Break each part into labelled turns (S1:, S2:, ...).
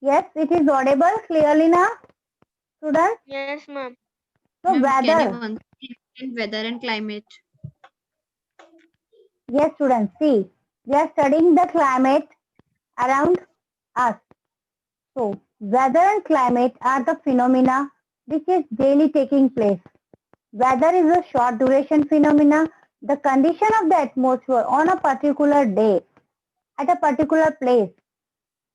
S1: Yes, it is audible clearly now, students.
S2: Yes, ma'am.
S1: So
S3: Ma'am, can you
S1: weather.
S3: once explain weather and climate?
S1: Yes, students. See, we are studying the climate around us. So weather and climate are the phenomena which is daily taking place. Weather is a short duration phenomena. The condition of the atmosphere on a particular day at a particular place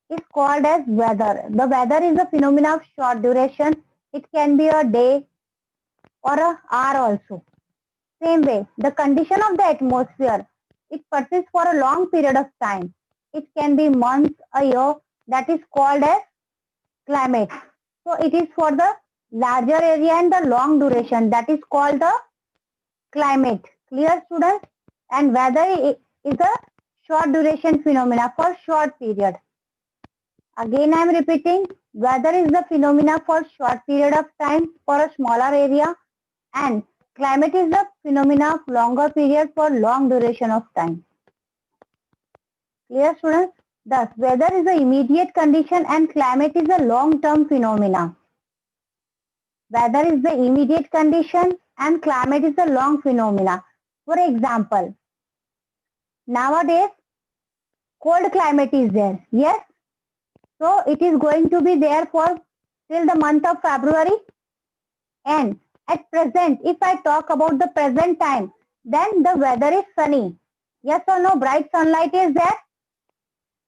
S1: is called as weather. The weather is a phenomena of short duration. It can be a day or a hour also. Same way, the condition of the atmosphere, it persists for a long period of time. It can be months, a year, that is called as climate. So it is for the larger area and the long duration, that is called the climate. Clear, students? And weather is a short duration phenomena for short period. Again I am repeating, weather is the phenomena for short period of time for a smaller area, and climate is the phenomena of longer period for long duration of time. Clear, students? Thus, weather is the immediate condition and climate is a long-term phenomena. Weather is the immediate condition and climate is a long phenomena. For example, nowadays cold climate is there. Yes, so it is going to be there for till the month of February. And at present, if I talk about the present time, then the weather is sunny. Yes or no? Bright sunlight is there.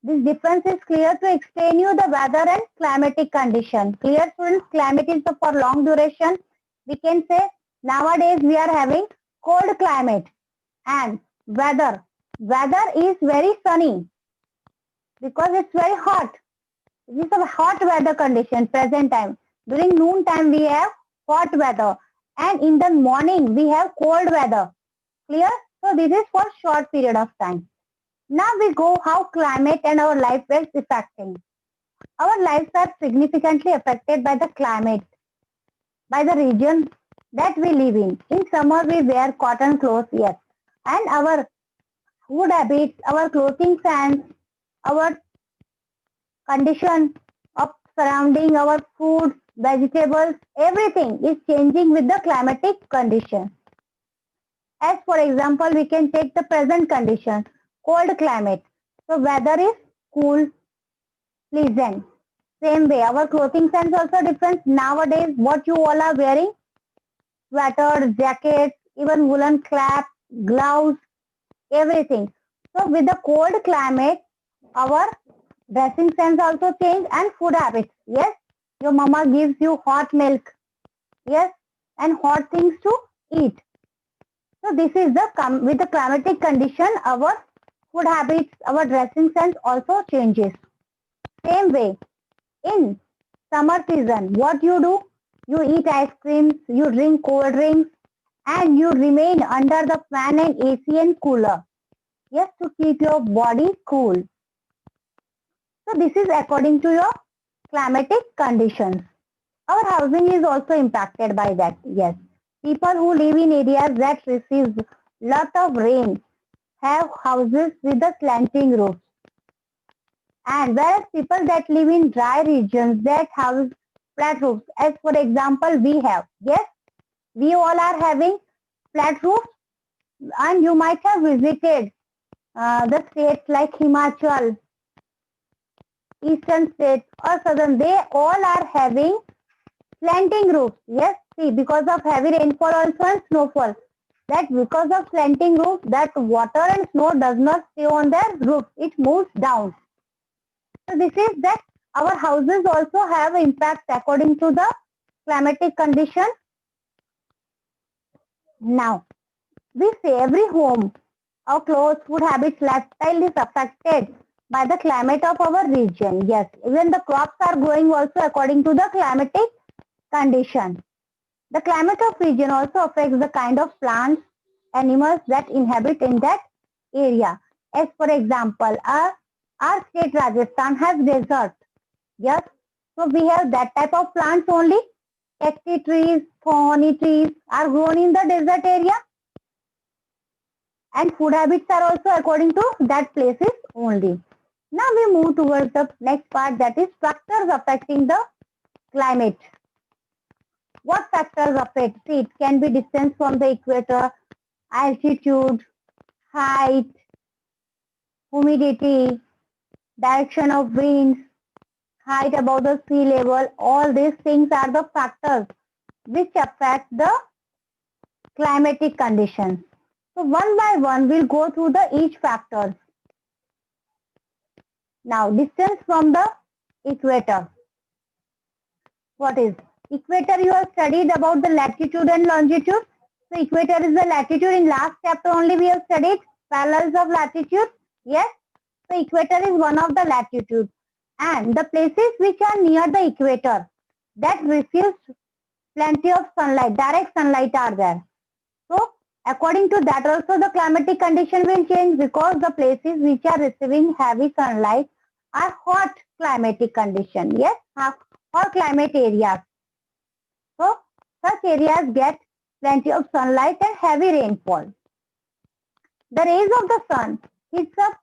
S1: This difference is clear to explain you the weather and climatic condition. Clear, students? Climate is for long duration. We can say nowadays we are having cold climate, and weather. Weather is very sunny because it's very hot. This is a hot weather condition present time. During noon time we have hot weather, and in the morning we have cold weather. Clear? So this is for short period of time. Now we go how climate and our life is affecting. Our lives are significantly affected by the climate, by the region that we live in. In summer we wear cotton clothes, yes, and our food habits, our clothing sense, our condition of surrounding our food, vegetables, everything is changing with the climatic condition. As for example, we can take the present condition, cold climate. So weather is cool, pleasant. Same way, our clothing sense also different. Nowadays, what you all are wearing, sweaters, jackets, even woolen cap, gloves, everything. So with the cold climate, our dressing sense also change and food habits. Yes, your mama gives you hot milk. Yes, and hot things to eat. So this is the with the climatic condition, our food habits, our dressing sense also changes. Same way, in summer season, what you do? You eat ice creams, you drink cold drinks, and you remain under the fan and AC and cooler. Yes, to keep your body cool. So this is according to your climatic conditions. Our housing is also impacted by that. Yes, people who live in areas that receive lot of rain have houses with a slanting roof, and whereas people that live in dry regions that have flat roofs, as for example we have. Yes, we all are having flat roofs, and you might have visited the states like Himachal, eastern states or southern. They all are having slanting roofs. Yes, see, because of heavy rainfall also and snowfall, that because of slanting roof, that water and snow does not stay on their roof. It moves down. So this is that our houses also have impact according to the climatic condition. Now, we say every home, our clothes, food habits, lifestyle is affected by the climate of our region. Yes, even the crops are growing also according to the climatic condition. The climate of region also affects the kind of plants, animals that inhabit in that area. As for example, our state Rajasthan has desert. Yes, so we have that type of plants only. Cacti trees, thorny trees are grown in the desert area, and food habits are also according to that places only. Now we move towards the next part, that is factors affecting the climate. What factors affect? See, it can be distance from the equator, altitude, height, humidity, direction of winds, height above the sea level. All these things are the factors which affect the climatic conditions. So one by one we'll go through the each factors. Now distance from the equator. What is equator? You have studied about the latitude and longitude. So equator is the latitude. In last chapter only we have studied parallels of latitude. Yes. So equator is one of the latitude, and the places which are near the equator that receives plenty of sunlight, direct sunlight are there. So according to that also the climatic condition will change, because the places which are receiving heavy sunlight are hot climatic condition. Yes, hot climate areas. So such areas get plenty of sunlight and heavy rainfall. The rays of the sun hits up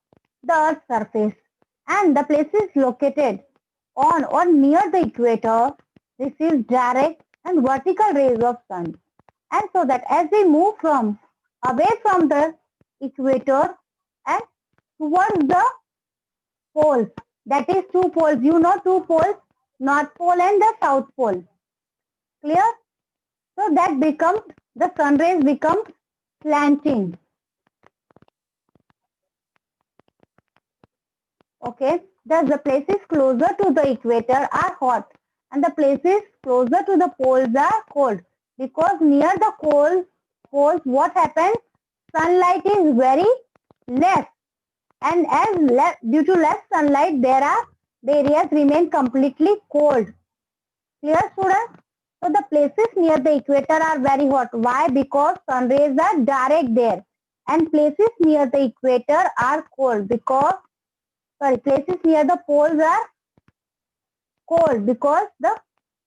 S1: the earth's surface, and the places located on or near the equator receives direct and vertical rays of sun. And so that as we move from away from the equator and towards the poles, that is two poles, you know, two poles, North Pole and the South Pole. Clear? So that becomes, the sun rays become slanting. Okay, thus the places closer to the equator are hot and the places closer to the poles are cold, because near the poles what happens? Sunlight is very less, and as due to less sunlight the areas remain completely cold. Clear, students? So the places near the equator are very hot. Why? Because sun rays are direct there, and places near the equator are cold because places near the poles are cold because the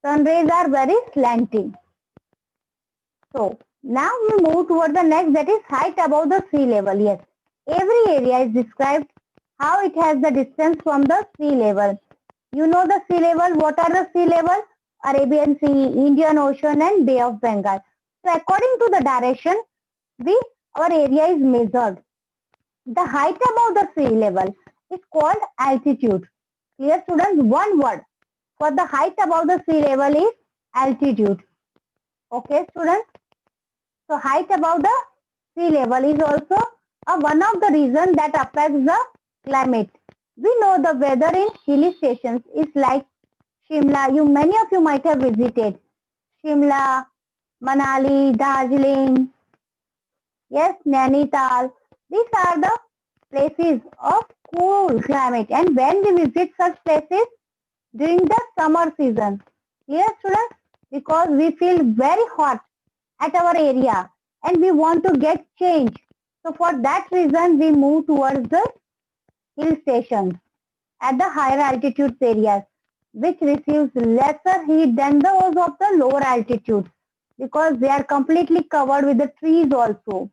S1: sun rays are very slanting. So now we move toward the next, that is height above the sea level. Yes, every area is described how it has the distance from the sea level. You know the sea level. What are the sea level? Arabian Sea, Indian Ocean and Bay of Bengal. So according to the direction, our area is measured. The height above the sea level is called altitude. Clear, students? One word for the height above the sea level is altitude. Okay, students? So height above the sea level is also one of the reasons that affects the climate. We know the weather in hilly stations is like Shimla. Many of you might have visited Shimla, Manali, Darjeeling, yes, Nainital. These are the places of cool climate, and when we visit such places during the summer season, yes, students, because we feel very hot at our area and we want to get change. So for that reason, we move towards the hill stations at the higher altitude areas, which receives lesser heat than those of the lower altitudes, because they are completely covered with the trees also.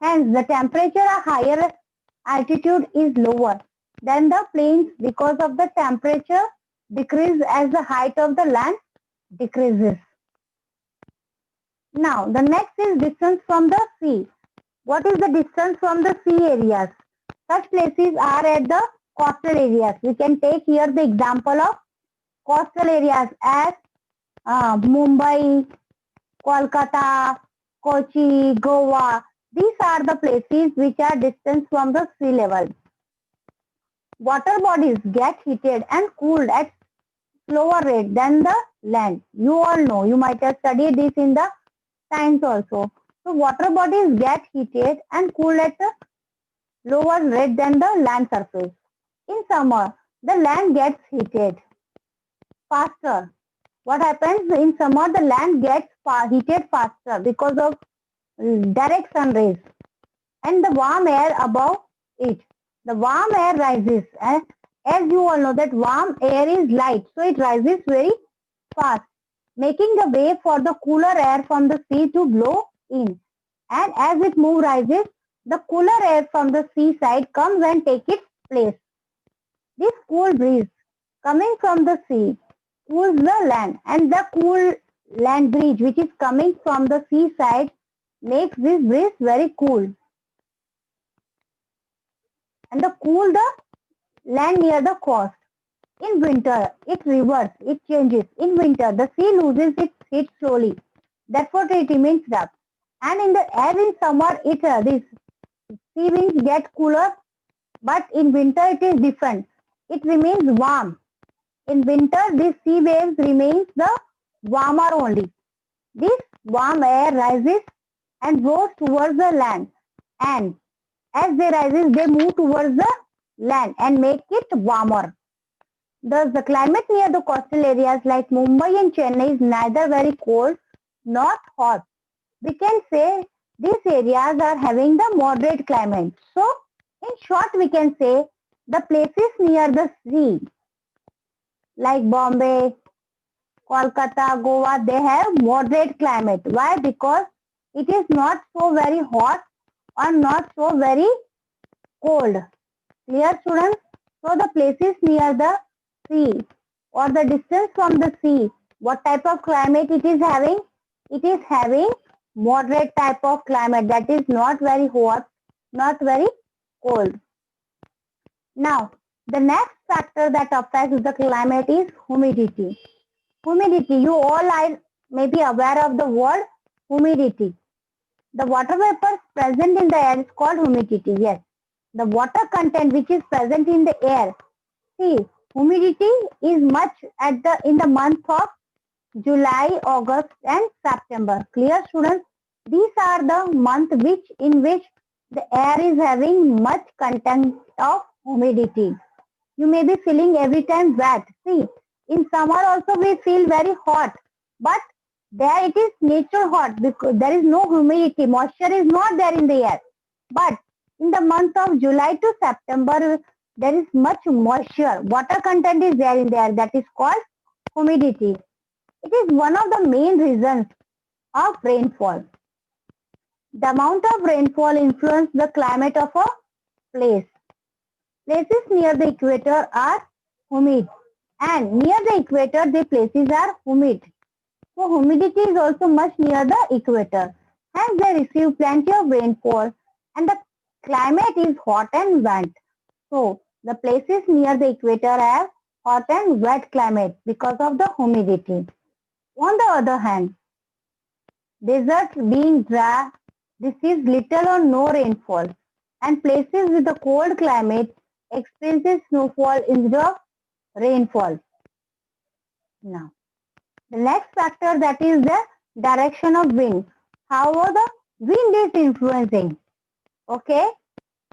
S1: Hence, the temperature at higher altitude is lower than the plains, because of the temperature decrease as the height of the land decreases. Now, the next is distance from the sea. What is the distance from the sea areas? Such places are at the coastal areas. We can take here the example of coastal areas as Mumbai, Kolkata, Kochi, Goa. These are the places which are distant from the sea level. Water bodies get heated and cooled at slower rate than the land. You all know, you might have studied this in the science also. So water bodies get heated and cooled at a lower rate than the land surface. In summer, the land gets heated faster. What happens in summer? The land gets heated faster because of direct sun rays and the warm air above it. The warm air rises, and as you all know that warm air is light, so it rises very fast, making the way for the cooler air from the sea to blow in. And as it rises, the cooler air from the seaside comes and takes its place. This cool breeze coming from the sea cools the land, and the cool land breeze which is coming from the seaside makes this breeze very cool, and the cool the land near the coast. In winter, it reverses, it changes. In winter, the sea loses its heat slowly. Therefore, it remains rough. And in the air in summer, these sea winds get cooler, but in winter it is different. It remains warm. In winter, these sea waves remains the warmer only. This warm air rises and blows towards the land, and as they rises, they move towards the land and make it warmer. Thus, the climate near the coastal areas like Mumbai and Chennai is neither very cold nor hot. We can say these areas are having the moderate climate. So, in short, we can say the places near the sea like Bombay, Kolkata, Goa, they have moderate climate. Why? Because it is not so very hot or not so very cold. Clear, students? So the places near the sea or the distance from the sea, what type of climate it is having? It is having moderate type of climate, that is not very hot, not very cold. Now, the next factor that affects the climate is humidity. Humidity, you all are maybe aware of the word humidity. The water vapor present in the air is called humidity. Yes, the water content which is present in the air. See, humidity is much in the month of July, August and September. Clear, students? These are the month in which the air is having much content of humidity. You may be feeling every time wet. See, in summer also we feel very hot, but there it is nature hot because there is no humidity. Moisture is not there in the air. But in the month of July to September, there is much moisture. Water content is there in the air. That is called humidity. It is one of the main reasons of rainfall. The amount of rainfall influences the climate of a place. Places near the equator are humid, and near the equator the places are humid. So humidity is also much near the equator. Hence they receive plenty of rainfall, and the climate is hot and wet. So the places near the equator have hot and wet climate because of the humidity. On the other hand, deserts being dry receives little or no rainfall, and places with a cold climate experiences snowfall instead of rainfall. Now, the next factor, that is the direction of wind. How the wind is influencing. Okay.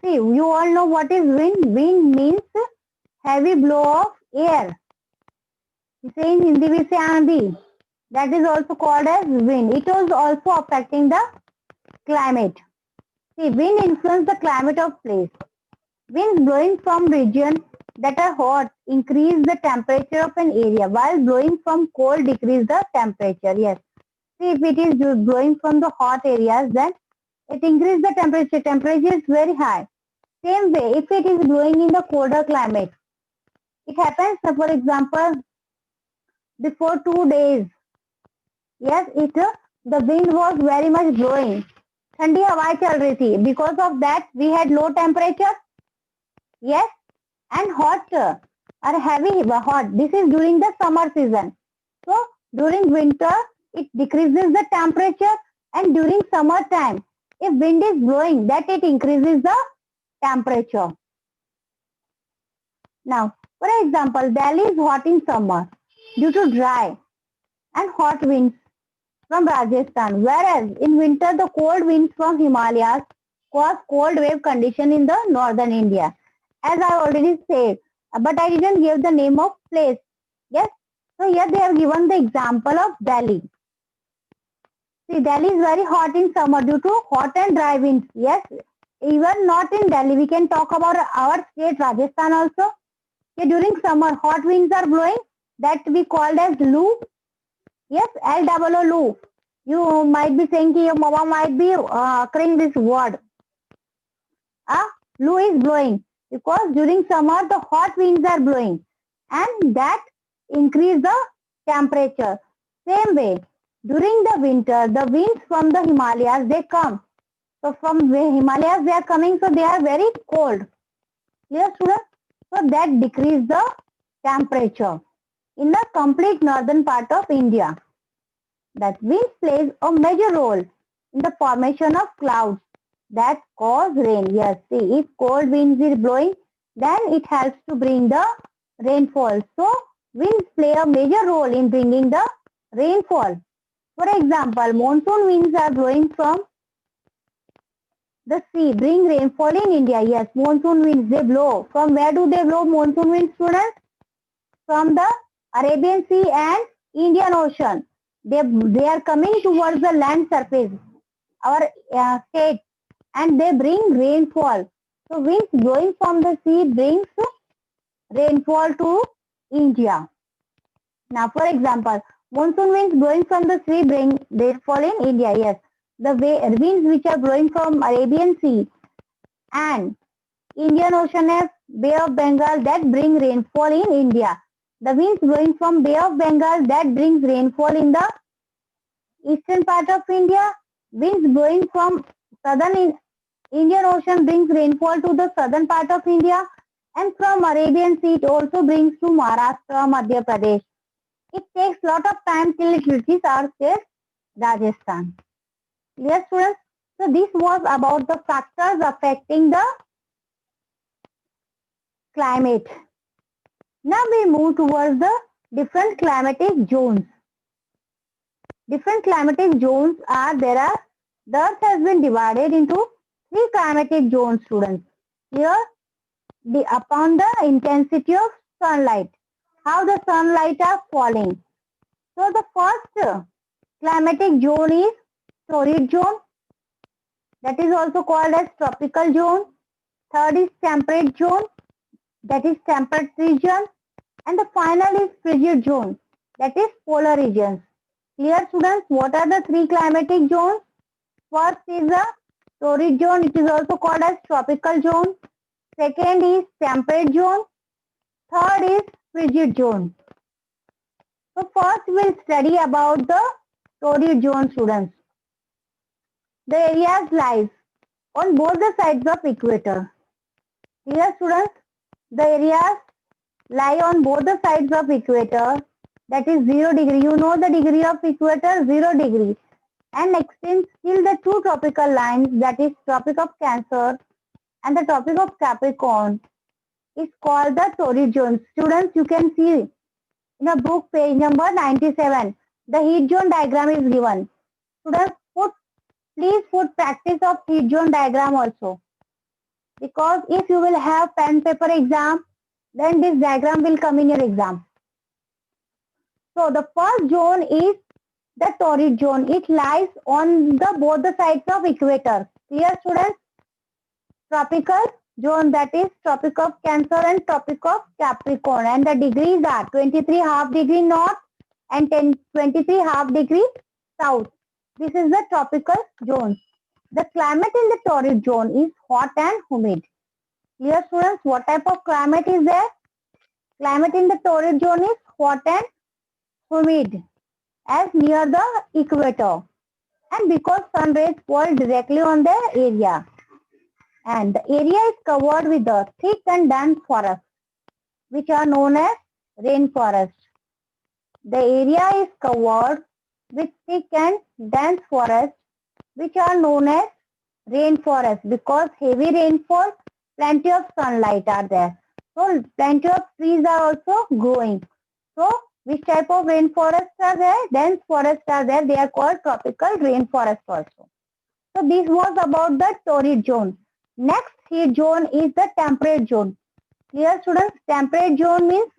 S1: See, you all know what is wind. Wind means heavy blow of air. We say in Hindi we say aandhi. That is also called as wind. It is also affecting the climate. See, wind influence the climate of place. Winds blowing from regions that are hot increase the temperature of an area, while blowing from cold decrease the temperature. Yes. See, if it is blowing from the hot areas, then it increases the temperature. Temperature is very high. Same way, if it is blowing in the colder climate, it happens, for example, before 2 days. Yes, the wind was very much blowing. ठंडी हवाएं चल रही थी. Because of that, we had low temperature. Yes, and hot or heavy hot. This is during the summer season. So during winter, it decreases the temperature, and during summer time, if wind is blowing, that it increases the temperature. Now, for example, Delhi is hot in summer due to dry and hot winds from Rajasthan, whereas in winter the cold winds from Himalayas cause cold wave condition in the northern India. As I already said, but I didn't give the name of place. Yes, so here they have given the example of Delhi. See, Delhi is very hot in summer due to hot and dry winds. Yes, even not in Delhi, we can talk about our state Rajasthan also. Okay, during summer, hot winds are blowing, that we called as Loo. Yes, L-O-O, Loo. You might be saying your mama might be occurring this word. Loo is blowing. Because during summer the hot winds are blowing and that increase the temperature. Same way, during the winter, the winds from the Himalayas, they come. So from the Himalayas they are coming, so they are very cold. Clear, students? So that decrease the temperature in the complete northern part of India. That wind plays a major role in the formation of clouds that cause rain. Yes, see, if cold winds is blowing, then it helps to bring the rainfall. So winds play a major role in bringing the rainfall. For example, monsoon winds are blowing from the sea, bring rainfall in India. Yes, monsoon winds, they blow. From where do they blow monsoon winds, students? From the Arabian Sea and Indian Ocean. They are coming towards the land surface, our state, and they bring rainfall. So winds blowing from the sea brings rainfall to India. Now, for example, monsoon winds blowing from the sea bring rainfall in India. Yes, the winds which are blowing from Arabian Sea and Indian Ocean and Bay of Bengal that bring rainfall in India. The winds blowing from Bay of Bengal that brings rainfall in the eastern part of India. Winds blowing from southern Indian Ocean brings rainfall to the southern part of India, and from Arabian Sea it also brings to Maharashtra, Madhya Pradesh. It takes lot of time till it reaches our state, Rajasthan. Clear, students? So this was about the factors affecting the climate. Now we move towards the different climatic zones. Different climatic zones are the earth has been divided into 3 climatic zones, students. Here, upon the intensity of sunlight, how the sunlight are falling. So the first climatic zone is torrid zone, that is also called as tropical zone. Third is temperate zone, that is temperate region, and the final is frigid zone, that is polar regions. Clear, students? What are the 3 climatic zones? First is the torrid zone, it is also called as tropical zone. Second is temperate zone. Third is frigid zone. So first we'll study about the torrid zone, students. The areas lies on both the sides of equator. Clear, students? The areas lie on both the sides of equator, that is 0 degree. You know the degree of equator, 0 degree, and extends till the 2 tropical lines, that is Tropic of Cancer and the Tropic of Capricorn, is called the torrid zone. Students, you can see in a book page number 97, the heat zone diagram is given. Students, please put practice of heat zone diagram also, because if you will have pen paper exam, then this diagram will come in your exam. So the first zone is the torrid zone. It lies on both the sides of equator. Clear, students? Tropical zone, that is Tropic of Cancer and Tropic of Capricorn, and the degrees are 23.5 degree north and 23.5 degree south. This is the tropical zone. The climate in the torrid zone is hot and humid. Clear, students? What type of climate is there? Climate in the torrid zone is hot and humid, as near the equator, and because sun rays fall directly on the area, and the area is covered with the thick and dense forests, which are known as rainforest. The area is covered with thick and dense forests, which are known as rainforest, because heavy rainfall, plenty of sunlight are there. So plenty of trees are also growing. So which type of rainforests are there? Dense forests are there. They are called tropical rainforest also. So this was about the torrid zone. Next heat zone is the temperate zone. Clear, students? Temperate zone means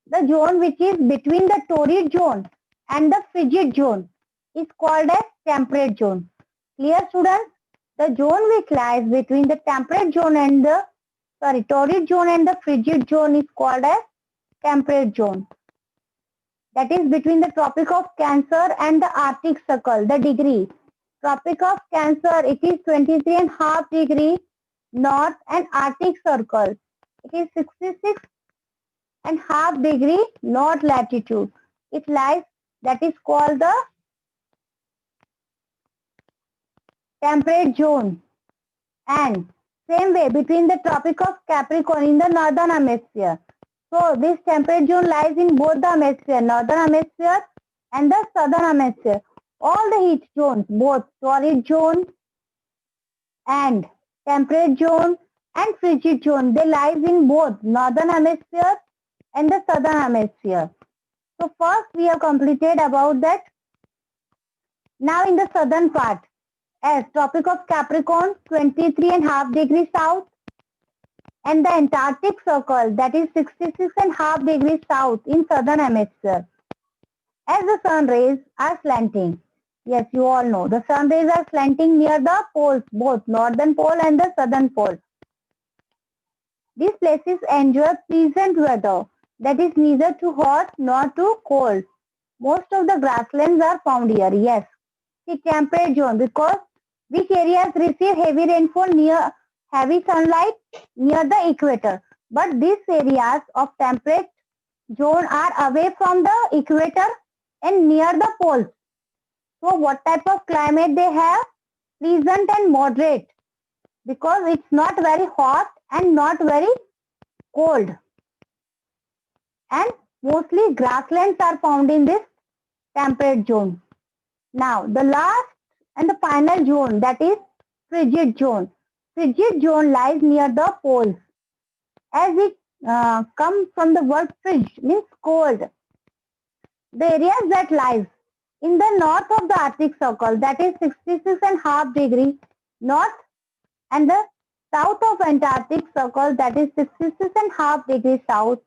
S1: the zone which is between the torrid zone and the frigid zone is called as temperate zone. Clear, students? The zone which lies between the temperate zone and the torrid zone and the frigid zone is called as temperate zone. That is between the Tropic of Cancer and the Arctic Circle, the degree. Tropic of Cancer, it is 23.5 degree, north and Arctic Circle. It is 66.5 degree north latitude. It lies, that is called the temperate zone. And same way between the Tropic of Capricorn in the northern hemisphere. So this temperate zone lies in both the hemisphere, northern hemisphere and the southern hemisphere. All the heat zones, both torrid zone and temperate zone and frigid zone, they lies in both northern hemisphere and the southern hemisphere. So first we have completed about that. Now in the southern part, as Tropic of Capricorn 23.5 degrees south and the Antarctic Circle, that is 66.5 degrees south in southern hemisphere. As the sun rays are slanting, yes, you all know, the sun rays are slanting near the poles, both northern pole and the southern pole. These places enjoy pleasant weather, that is neither too hot nor too cold. Most of the grasslands are found here, yes. The temperate zone, because which areas receive heavy rainfall near heavy sunlight near the equator. But these areas of temperate zone are away from the equator and near the poles. So what type of climate they have? Pleasant and moderate, because it's not very hot and not very cold. And mostly grasslands are found in this temperate zone. Now the last and the final zone, that is frigid zone. Frigid zone lies near the poles. As it comes from the word frigid, means cold. The areas that lies in the north of the Arctic Circle, that is 66.5 degree north, and the south of Antarctic Circle, that is 66.5 degrees south.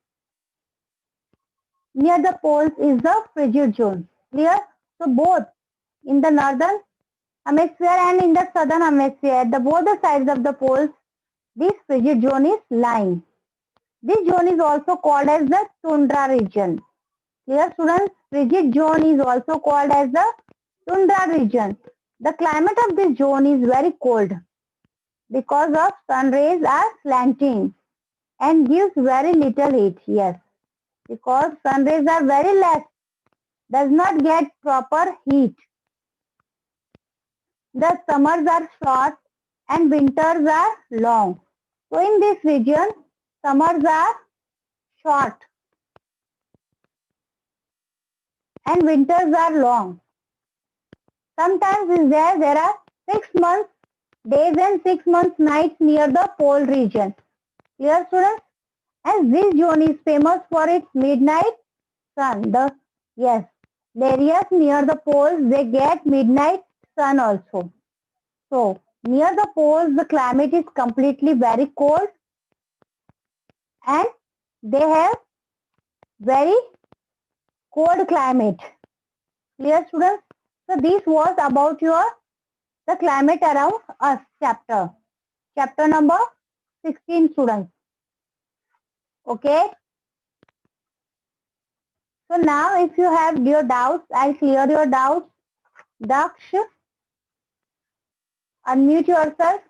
S1: Near the poles is the frigid zone. Clear? So both in the northern hemisphere and in the southern hemisphere, at the both the sides of the poles, this frigid zone is lying. This zone is also called as the tundra region. Clear, students? Frigid zone is also called as the tundra region. The climate of this zone is very cold because of sun rays are slanting and gives very little heat. Yes, because sun rays are very less, does not get proper heat. The summers are short and winters are long. So in this region, summers are short and winters are long. Sometimes there are 6 months days and 6 months nights near the pole region. Clear, students? As this zone is famous for its midnight sun. The areas near the poles, they get midnight sun also. So near the poles, the climate is completely very cold and they have very cold climate. Clear, students? So this was about the climate around us chapter. Chapter number 16, students. Okay. So now if you have your doubts, I'll clear your doubts. Daksh, unmute yourself.